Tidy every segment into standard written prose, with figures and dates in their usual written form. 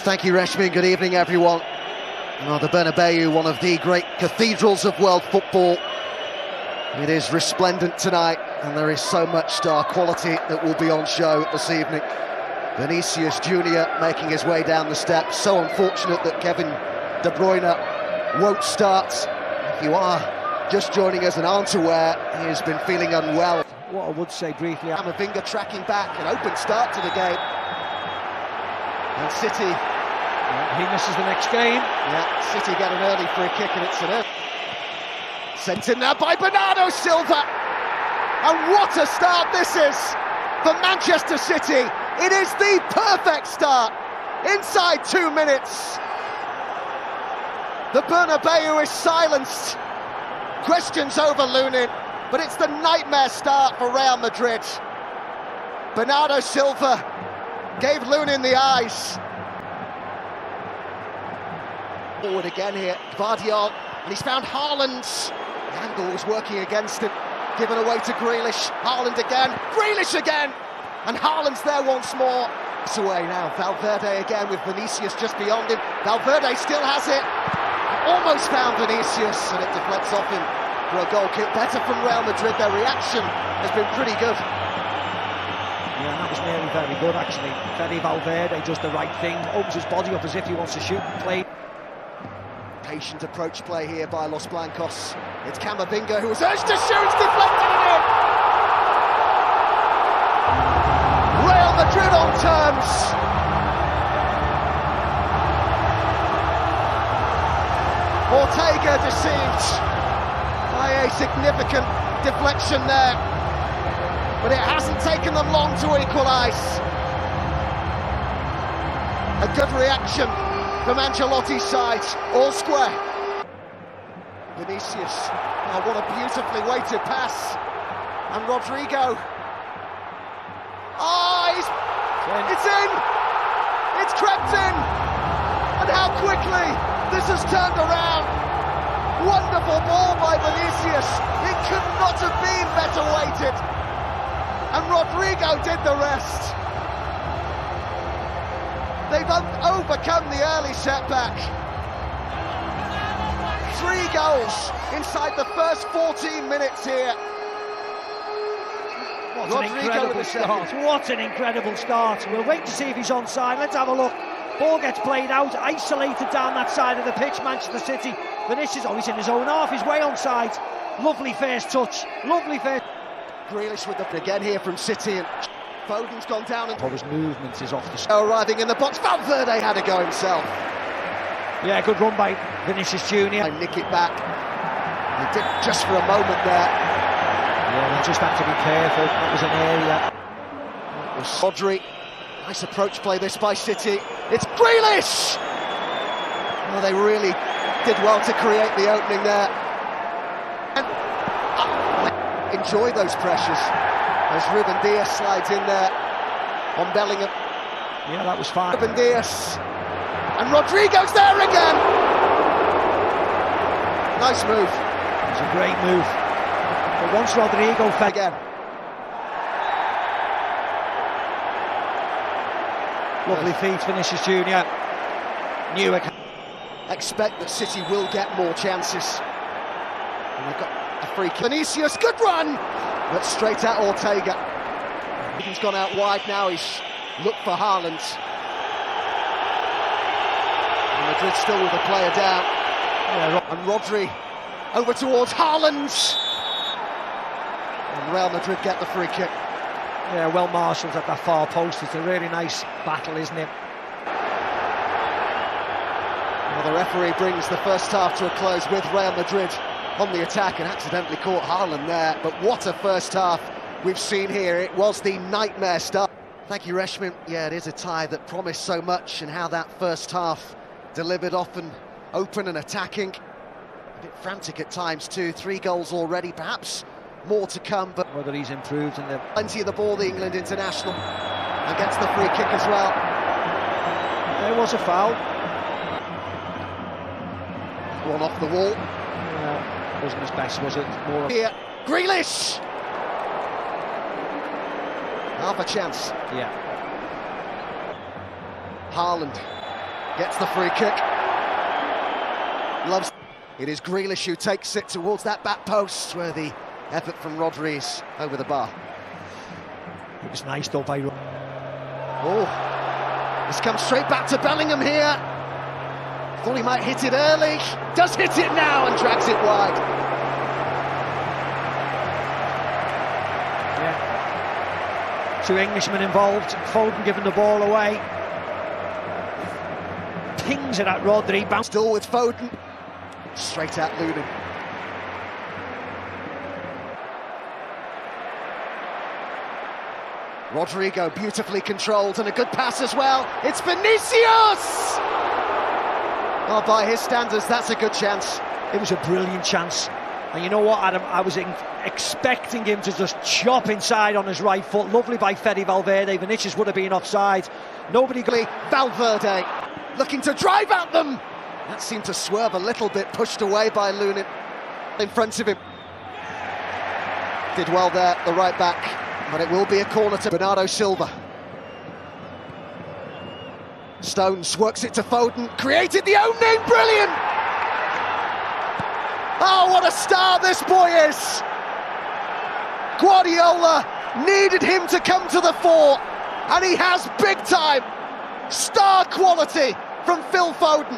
Thank you, Reshmi. Good evening, everyone. The Bernabeu, one of the great cathedrals of world football. It is resplendent tonight, and there is so much star quality that will be on show this evening. Vinicius Junior making his way down the steps. So unfortunate that Kevin De Bruyne won't start. If you are just joining us and aren't aware, he has been feeling unwell. What I would say briefly, Camavinga tracking back, an open start to the game. And City... he misses the next game. Yeah, City get an early free kick, and it's an early... Sent in now by Bernardo Silva. And what a start this is for Manchester City. It is the perfect start. Inside 2 minutes, the Bernabeu is silenced. Questions over Lunin, but it's the nightmare start for Real Madrid. Bernardo Silva gave Lunin the eyes. Forward again here, Guardiola, and he's found Haaland. The angle was working against him. Given away to Grealish. Haaland again. Grealish again. And Haaland's there once more. It's away now. Valverde again with Vinicius just beyond him. Valverde still has it. Almost found Vinicius, and it deflects off him for a goal kick. Better from Real Madrid. Their reaction has been pretty good. Yeah, that was nearly very good, actually. Fede Valverde does the right thing. Opens his body up as if he wants to shoot and play. Patient approach play here by Los Blancos. It's Camavinga who was urged to shoot, deflected it in! Real Madrid on terms! Ortega deceived by a significant deflection there, but it hasn't taken them long to equalise. A good reaction from Ancelotti's side, all square. Vinicius, oh, what a beautifully weighted pass. And Rodrigo. Oh, it's in! It's crept in! And how quickly this has turned around. Wonderful ball by Vinicius. It could not have been better weighted. And Rodrigo did the rest. They've overcome the early setback. 3 goals inside the first 14 minutes here. What an incredible start. What an incredible start. We'll wait to see if he's onside. Let's have a look. Ball gets played out, isolated down that side of the pitch, Manchester City. Vinicius, he's in his own half, he's way onside. Lovely first touch. Lovely first. Grealish with the again here from City, and Foden's gone down, and his movement is off the arriving in the box. Valverde had to go himself. Yeah, good run by Vinicius Junior. And nick it back. He did just for a moment there. Yeah, they just had to be careful. That was an area. It was Rodri. Nice approach play this by City. It's Grealish! Well, they really did well to create the opening there. And enjoy those pressures. As Ruben Dias slides in there on Bellingham. Yeah, that was fine. Ruben Dias. And Rodrigo's there again! Nice move. It's a great move. But once Rodrigo fell again. Lovely feet, Vinicius Junior. Expect that City will get more chances. And they've got a free kick. Vinicius, good run! But straight at Ortega. He's gone out wide now, he's looked for Haaland. And Madrid still with a player down. Yeah, and Rodri over towards Haaland. And Real Madrid get the free kick. Yeah, well marshalled at that far post. It's a really nice battle, isn't it? Well, the referee brings the first half to a close with Real Madrid on the attack and accidentally caught Haaland there. But what a first half we've seen here. It was the nightmare start. Thank you, Reshmi. Yeah, it is a tie that promised so much, and how that first half delivered, often open and attacking. A bit frantic at times too. 3 goals already, perhaps more to come. But whether he's improved in the... Plenty of the ball, the England international. And gets the free kick as well. There was a foul. One off the wall. Yeah, wasn't his best, was it? More here, Grealish! Half a chance. Yeah. Haaland. Gets the free kick. Loves. It is Grealish who takes it towards that back post where the effort from Rodri is over the bar. It was nice though by... Oh, this comes straight back to Bellingham here. Thought he might hit it early. Does hit it now and drags it wide. Yeah. Two Englishmen involved. Foden giving the ball away. Pings it at Rodri. Still with Foden. Straight at Lunin. Rodrigo beautifully controlled and a good pass as well. It's Vinicius! Oh, by his standards, that's a good chance. It was a brilliant chance. And you know what, Adam? I was expecting him to just chop inside on his right foot. Lovely by Fede Valverde. Vinicius would have been offside. Nobody... Valverde looking to drive at them. That seemed to swerve a little bit, pushed away by Lunin in front of him. Did well there, the right back, but it will be a corner to Bernardo Silva. Stones works it to Foden, created the opening, brilliant! Oh, what a star this boy is! Guardiola needed him to come to the fore, and he has big time, star quality from Phil Foden.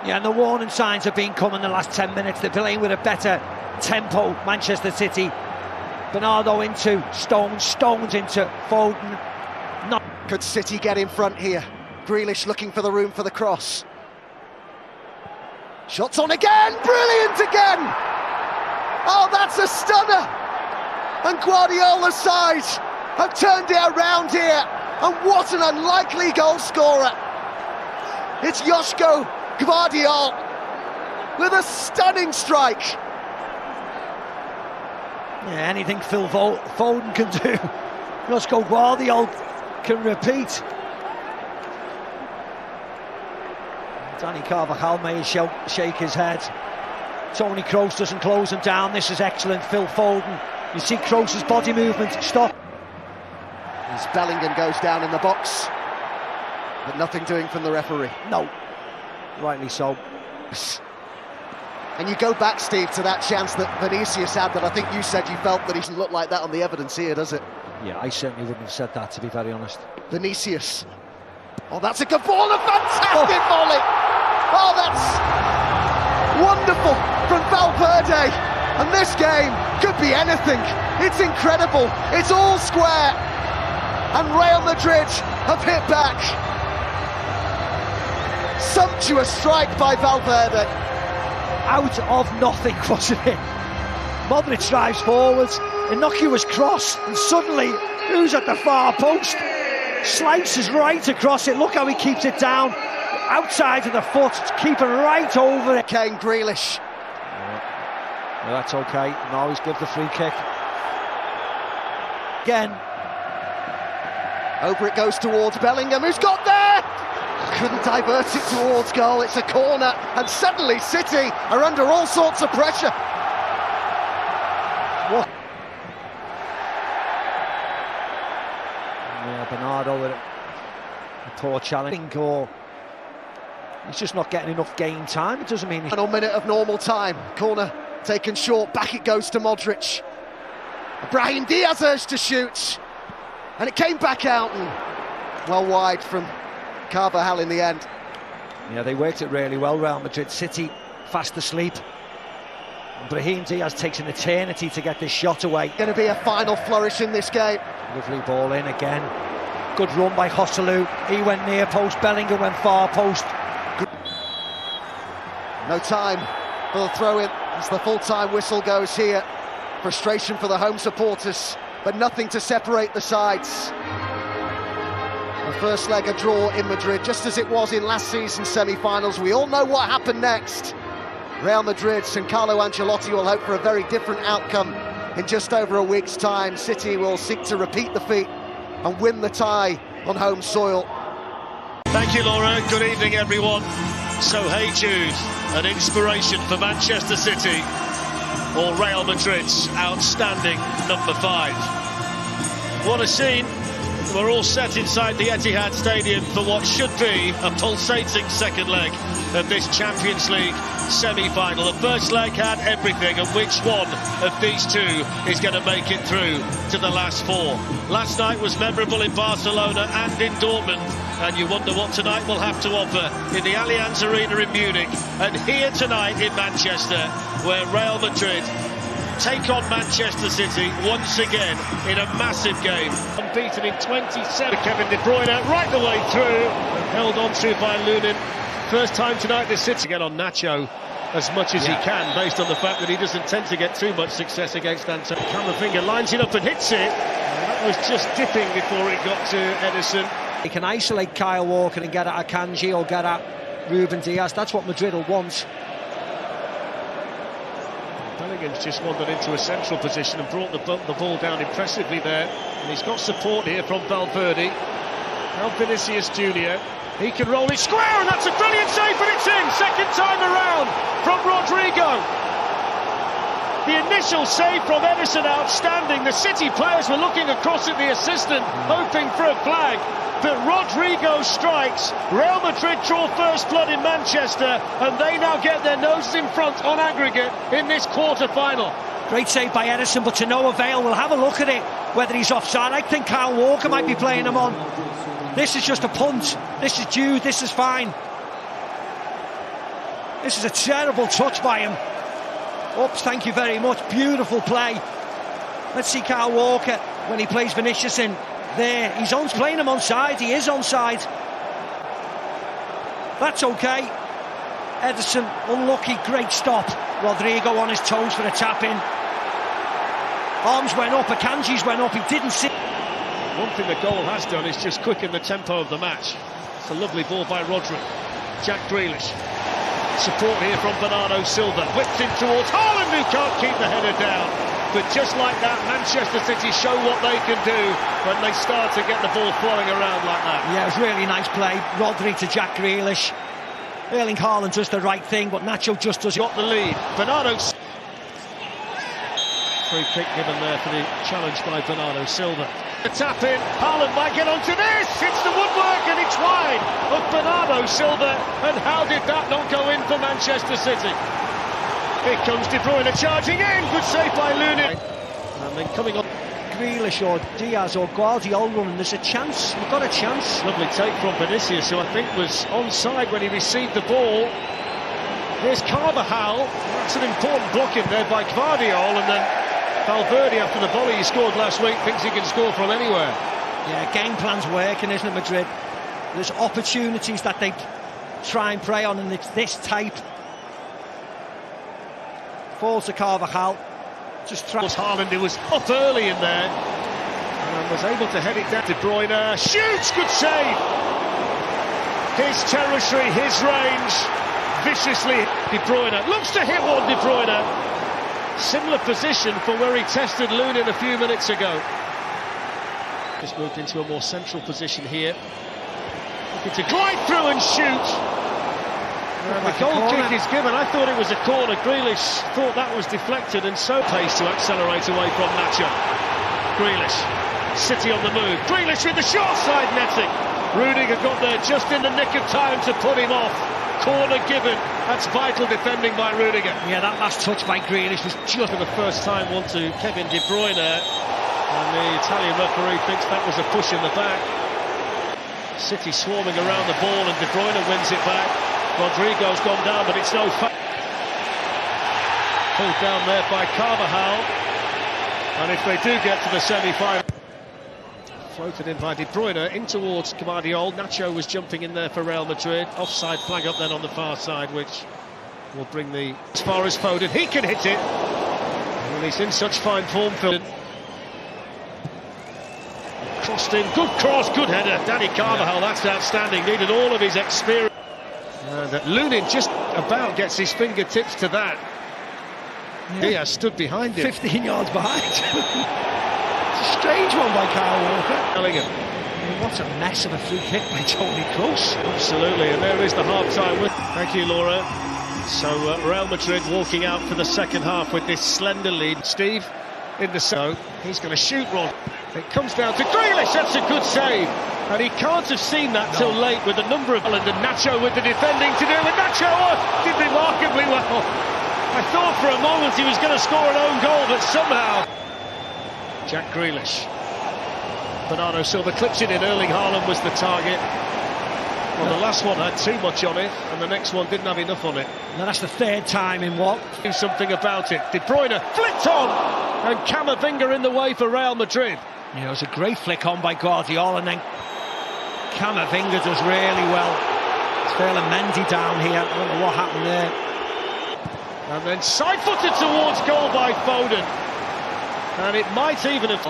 Yeah, and the warning signs have been coming the last 10 minutes. They're playing with a better tempo, Manchester City. Bernardo into Stones, Stones into Foden. Not... Could City get in front here? Grealish looking for the room for the cross. Shots on again, brilliant again! Oh, that's a stunner! And Guardiola's side have turned it around here. And what an unlikely goal scorer! It's Joško Gvardiol with a stunning strike. Yeah, anything Phil Foden can do, Joško Gvardiol can repeat. Danny Carvajal may shake his head. Toni Kroos doesn't close him down. This is excellent, Phil Foden. You see Kroos's body movement stop. As Bellingham goes down in the box, but nothing doing from the referee. No, rightly so. And you go back, Steve, to that chance that Vinicius had that I think you said you felt that he doesn't look like that on the evidence here, does it? Yeah, I certainly wouldn't have said that, to be very honest. Vinicius. Oh, that's a good ball, a fantastic volley! Oh, that's wonderful from Valverde. And this game could be anything. It's incredible. It's all square. And Real Madrid have hit back. Sumptuous strike by Valverde. Out of nothing, wasn't it? Modric drives forwards, innocuous cross, and suddenly, who's at the far post? Slices right across it. Look how he keeps it down. Outside of the foot, keeping right over it. Kane Grealish. Yeah. Well, that's okay. Now he's given the free kick. Again. Over it goes towards Bellingham, who's got there! Couldn't divert it towards goal. It's a corner, and suddenly City are under all sorts of pressure. What? Yeah, Bernardo with a poor challenge, or he's just not getting enough game time. It doesn't mean... Final minute of normal time. Corner taken short, back it goes to Modric. Brahim Diaz urged to shoot, and it came back out and well wide from Carvajal in the end. Yeah, they worked it really well, Real Madrid. City fast asleep. Brahim Diaz takes an eternity to get this shot away. Going to be a final flourish in this game. Lovely ball in again. Good run by Joselu. He went near post, Bellingham went far post. No time for the throw-in as the full-time whistle goes here. Frustration for the home supporters, but nothing to separate the sides. The first leg a draw in Madrid, just as it was in last season's semi-finals. We all know what happened next. Real Madrid and Carlo Ancelotti will hope for a very different outcome in just over a week's time. City will seek to repeat the feat and win the tie on home soil. Thank you, Laura. Good evening, everyone. So, hey Jude, an inspiration for Manchester City, or Real Madrid's outstanding number 5. What a scene. We're all set inside the Etihad Stadium for what should be a pulsating second leg of this Champions League semi-final. The first leg had everything, and which one of these two is going to make it through to the last four? Last night was memorable in Barcelona and in Dortmund, and you wonder what tonight will have to offer in the Allianz Arena in Munich, and here tonight in Manchester, where Real Madrid take on Manchester City once again in a massive game. Unbeaten in 27. Kevin De Bruyne right the way through, held on to by Lunin. First time tonight this City get on Nacho as much as he can, based on the fact that he doesn't tend to get too much success against Antonio. Camavinga lines it up and hits it. That was just dipping before it got to Edison. He can isolate Kyle Walker and get at Akanji or get at Ruben Diaz. That's what Madrid will want. Bellingham's just wandered into a central position and brought the ball down impressively there. And he's got support here from Valverde. Now Vinicius Jr. He can roll it square, and that's a brilliant save, but it's in. Second time around from Rodrigo. The initial save from Edison, outstanding. The City players were looking across at the assistant, hoping for a flag. But Rodrigo strikes. Real Madrid draw first blood in Manchester, and they now get their noses in front on aggregate in this quarter-final. Great save by Edison, but to no avail. We'll have a look at it, whether he's offside. I think Kyle Walker might be playing him on. This is just a punt. This is due. This is fine. This is a terrible touch by him. Oops, thank you very much. Beautiful play. Let's see Kyle Walker when he plays Vinicius in. There, he's playing him onside. He is onside. That's okay. Edison, unlucky, great stop. Rodrigo on his toes for a tap-in. Arms went up, Akanji's went up, he didn't see. One thing the goal has done is just quicken the tempo of the match. It's a lovely ball by Rodri. Jack Grealish. Support here from Bernardo Silva. Whipped in towards Haaland, who can't keep the header down. But just like that, Manchester City show what they can do when they start to get the ball flowing around like that. Yeah, it was really nice play. Rodri to Jack Grealish. Erling Haaland does the right thing, but Nacho just does. Got the lead. Bernardo. Free kick given there for the challenge by Bernardo Silva. The tap in. Haaland might get onto this. It's the woodwork and it's wide of Bernardo Silva. And how did that not go in for Manchester City? Here comes De Bruyne charging in. Good save by Lunin. And then coming on. Grealish or Diaz or Guardiola running, there's a chance. We've got a chance. Lovely take from Vinicius, who I think was onside when he received the ball. Here's Carvajal. That's an important block in there by Guardiola, and then Valverde, after the volley he scored last week, thinks he can score from anywhere. Yeah, game plan's working, isn't it, Madrid? There's opportunities that they try and prey on, and it's this type. Falls to Carvajal. Just Haaland, who was up early in there and was able to head it down. De Bruyne shoots, good save. His territory, his range, viciously. De Bruyne looks to hit one. De Bruyne, similar position for where he tested Lunin a few minutes ago. Just moved into a more central position here, looking to glide through and shoot. The goal kick is given. I thought it was a corner. Grealish thought that was deflected, and so pace to accelerate away from Nacho. Grealish, City on the move. Grealish with the short side netting. Rudiger got there just in the nick of time to put him off. Corner given. That's vital defending by Rudiger. Yeah, that last touch by Grealish was just for the first time. One to Kevin De Bruyne, and the Italian referee thinks that was a push in the back. City swarming around the ball, and De Bruyne wins it back. Rodrigo's gone down, but it's no foul. Pulled down there by Carvajal. And if they do get to the semi-final. Floated in by De Bruyne, in towards Guardiola. Nacho was jumping in there for Real Madrid. Offside flag up then on the far side, which will bring the... As far as Foden, he can hit it. And he's in such fine form. Crossed in, good cross, good header. Danny Carvajal, that's outstanding. Needed all of his experience. That Lunin just about gets his fingertips to that. Yeah. Diaz stood behind him. 15 yards behind. It's a strange one by Kyle Walker. Bellingham. I mean, what a mess of a free kick by Toni Kroos. Absolutely, and there is the half-time. Thank you, Laura. So Real Madrid walking out for the second half with this slender lead. Steve, in the so. He's going to shoot, Rod. It comes down to Grealish. That's a good save. And he can't have seen that till late with the number of... And Nacho with the defending to do. And Nacho did remarkably well. I thought for a moment he was going to score an own goal, but somehow... Jack Grealish. Bernardo Silva clips it in. Erling Haaland was the target. Well, the last one had too much on it, and the next one didn't have enough on it. Now that's the third time in what? Do something about it. De Bruyne flicked on, and Camavinga in the way for Real Madrid. You know, it's a great flick on by Guardiola, and then Camavinga does really well. It's failing Mendy down here. I don't know what happened there. And then side-footed towards goal by Foden. And it might even have...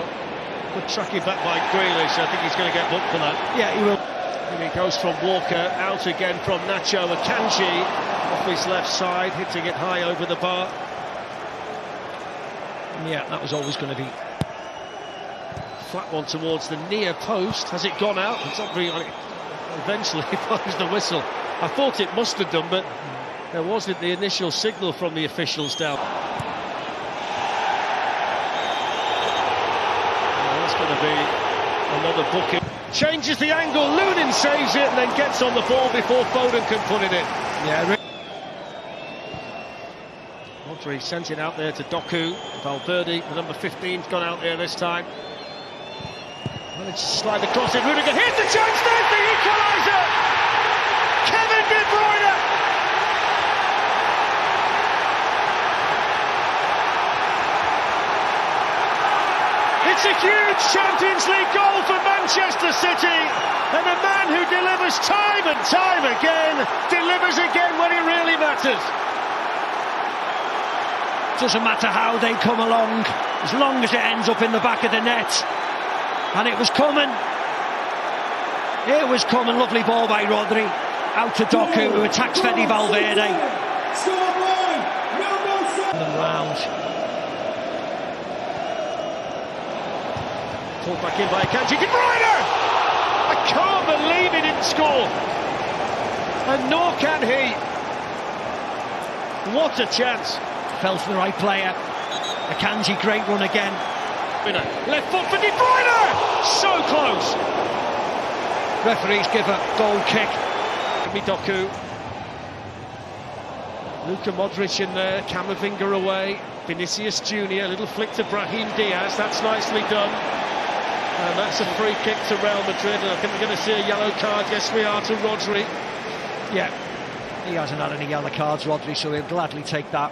Good tracking back by Grealish. I think he's going to get booked for that. Yeah, he will. And he goes from Walker, out again from Nacho. Akanji off his left side, hitting it high over the bar. Yeah, that was always going to be... Flat one towards the near post. Has it gone out? It's not really... Eventually he blows the whistle. I thought it must have done, but there wasn't the initial signal from the officials down. That's going to be another booking. Changes the angle, Lunin saves it and then gets on the ball before Foden can put it in. Yeah. Rodri sent it out there to Doku. Valverde, the number 15's gone out there this time. Managed to slide across it, Rudiger, here's the chance, there's the equaliser! Kevin De Bruyne! It's a huge Champions League goal for Manchester City, and a man who delivers time and time again, delivers again when it really matters. Doesn't matter how they come along, as long as it ends up in the back of the net. And it was coming. It was coming. Lovely ball by Rodri. Out to Doku, who attacks Fede Valverde. And round. Pulled back in by Akanji. De Bruyne! I can't believe he didn't score. And nor can he. What a chance. Fell for the right player. Akanji, great run again. Left foot for De Bruyne! So close. Referees give a goal kick. Doku. Luka Modric in there, Camavinga away. Vinicius Junior, little flick to Brahim Diaz. That's nicely done. And that's a free kick to Real Madrid. And I think we're going to see a yellow card. Yes, we are, to Rodri. Yeah, he hasn't had any yellow cards, Rodri, so he'll gladly take that.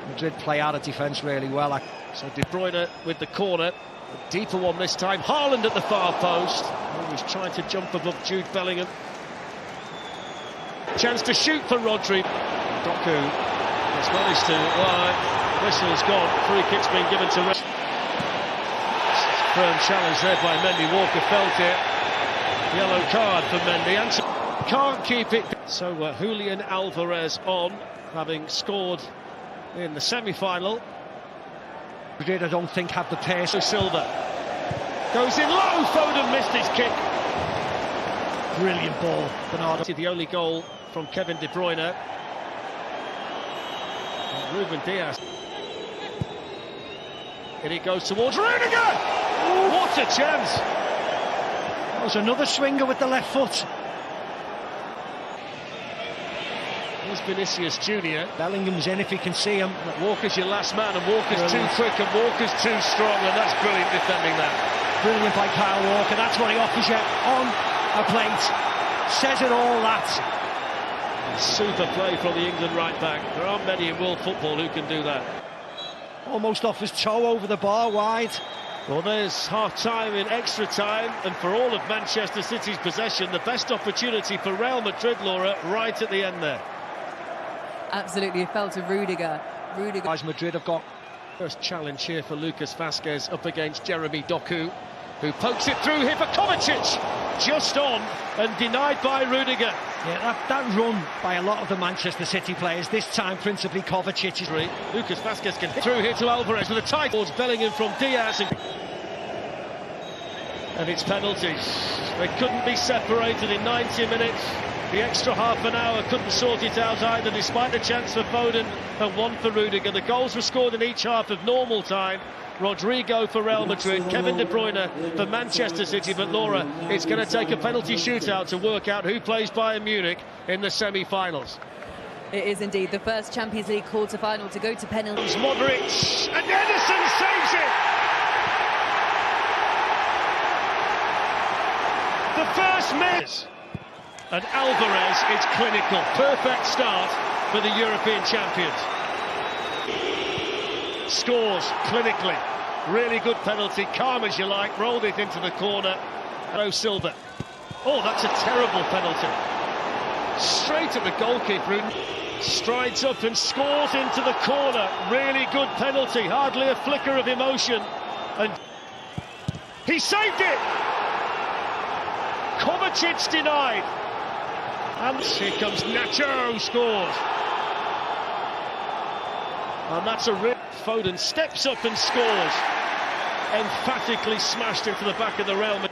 Madrid play out of defence really well. So De Bruyne with the corner, a deeper one this time. Haaland at the far post. He's trying to jump above Jude Bellingham. Chance to shoot for Rodri. Doku has managed to... whistle's gone. Free kick's been given to... Firm challenge there by Mendy. Walker felt it. Yellow card for Mendy. And can't keep it. So Julian Alvarez on, having scored in the semi-final. Madrid, I don't think, have the pace. So Silva goes in low. Foden missed his kick. Brilliant ball, Bernardo. The only goal from Kevin De Bruyne. And Ruben Diaz. And he goes towards Rudiger. What a chance! That was another swinger with the left foot. Here's Vinicius Junior. Bellingham's in if he can see him. Walker's your last man, and Walker's too quick, and Walker's too strong, and that's brilliant defending that. Brilliant by Kyle Walker. That's what he offers you on a plate. Says it all, that. Super play from the England right back. There aren't many in world football who can do that. Almost off his toe over the bar, wide. Well, there's half-time in extra time, and for all of Manchester City's possession, the best opportunity for Real Madrid, Laura, right at the end there. Absolutely, it fell to Rudiger. Madrid have got... First challenge here for Lucas Vazquez up against Jeremy Doku, who pokes it through here for Kovacic. Just on and denied by Rudiger. Yeah, that run by a lot of the Manchester City players, this time principally Kovacic. Lucas Vazquez can hit through here to Alvarez with a tight towards Bellingham from Diaz. And it's penalties. They couldn't be separated in 90 minutes. The extra half an hour couldn't sort it out either, despite the chance for Foden and one for Rudiger. The goals were scored in each half of normal time. Rodrigo for Real Madrid, Kevin De Bruyne for Manchester City. But Laura, it's going to take a penalty shootout to work out who plays Bayern Munich in the semi-finals. It is indeed the first Champions League quarter-final to go to penalties. Modric, and Ederson saves it! The first miss! And Alvarez is clinical. Perfect start for the European champions. Scores clinically. Really good penalty. Calm as you like. Rolled it into the corner. No Silva. Oh, that's a terrible penalty. Straight at the goalkeeper. Strides up and scores into the corner. Really good penalty. Hardly a flicker of emotion. And he saved it! Kovacic denied. And here comes Nacho, scores. And that's a rip. Foden steps up and scores. Emphatically smashed into the back of the Real Madrid.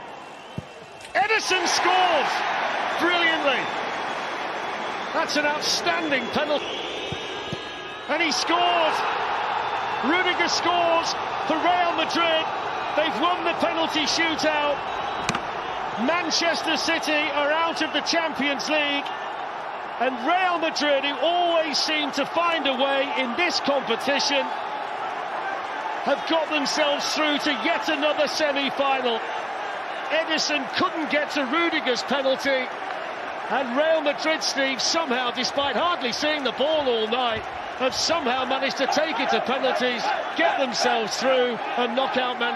Ederson scores brilliantly. That's an outstanding penalty. And he scores. Rudiger scores for Real Madrid. They've won the penalty shootout. Manchester City are out of the Champions League, and Real Madrid, who always seem to find a way in this competition, have got themselves through to yet another semi-final. Ederson couldn't get to Rudiger's penalty, and Real Madrid, Steve, somehow, despite hardly seeing the ball all night, have somehow managed to take it to penalties, get themselves through and knock out Manchester.